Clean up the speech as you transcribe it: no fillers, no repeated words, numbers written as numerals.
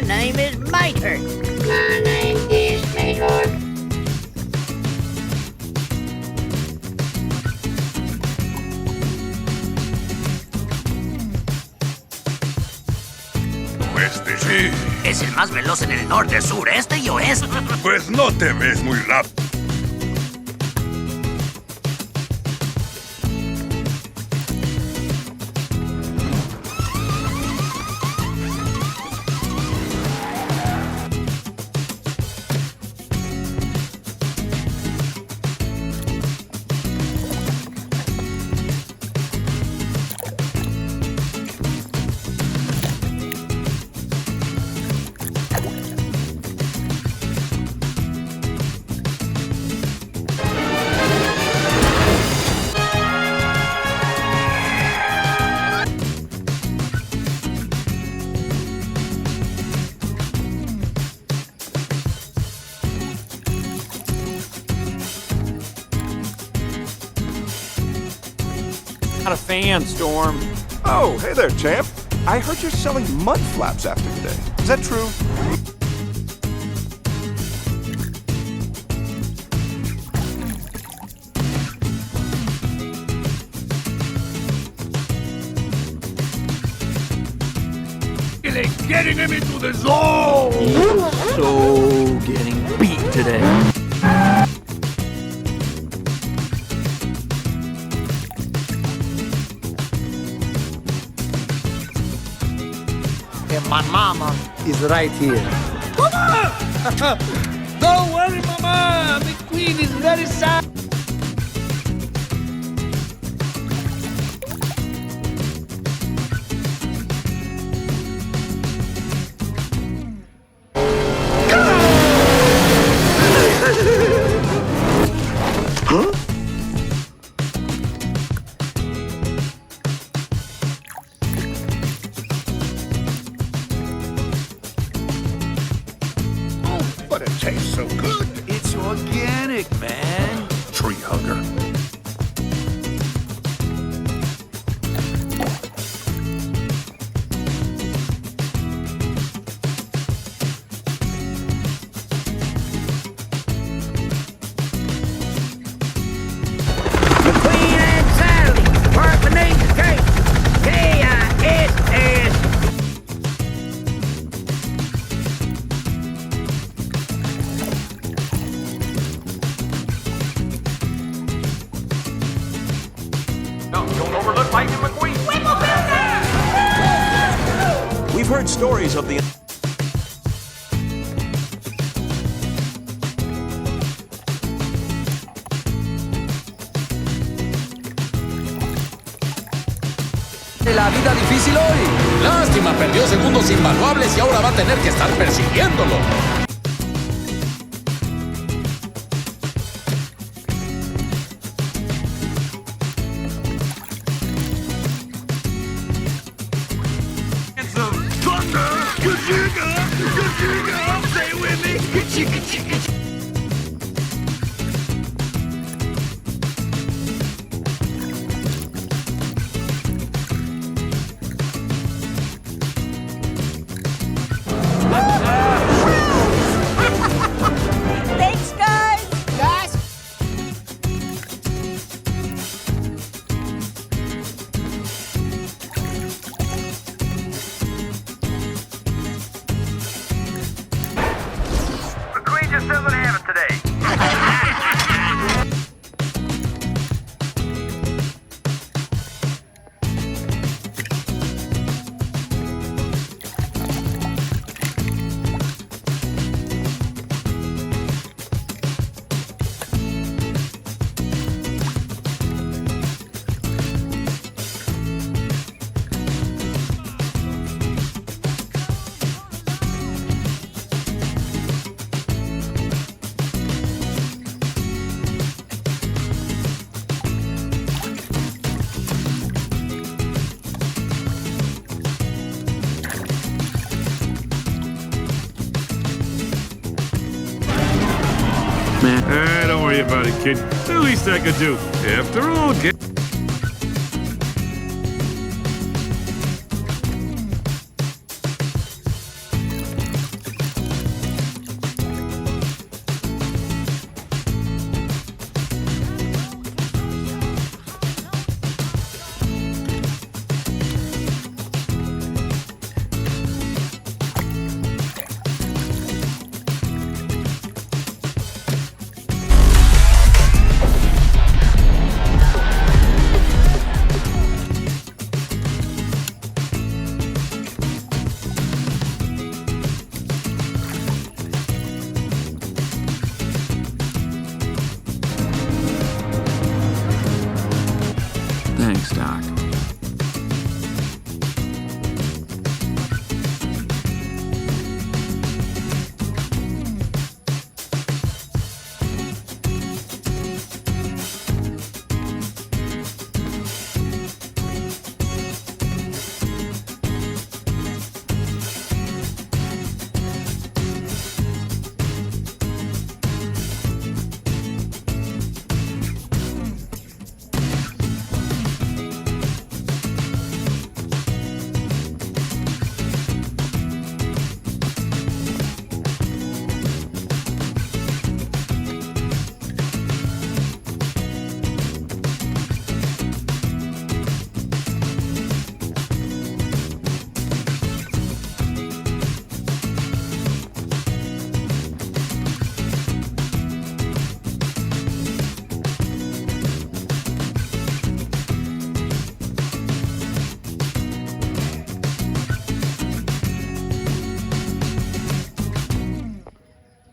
name is Mainan. My name is Mainan. Este sí. Es el más veloz en el norte, sur, este y oeste. Pues no te ves muy rápido. Not a fan, Storm. Oh, hey there, champ. I heard you're selling mud flaps after today. Is that true? Getting him into the zone! So getting beat today. And my mama is right here. Mama! Don't worry, mama. The queen is very sad. But it tastes so good. It's organic, man. Tree hugger. Queen and Sally, birth beneath the cake. K-I-S-S. Don't overlook Lightning McQueen. We've heard stories of the... La vida difícil hoy. Lástima, perdió segundos invaluables y ahora va a tener que estar persiguiéndolo. Stay with me. Thanks, guys. Guys. The queen just doesn't have it today. Don't worry about it, kid. The least I could do. After all, get... Thanks, Doc.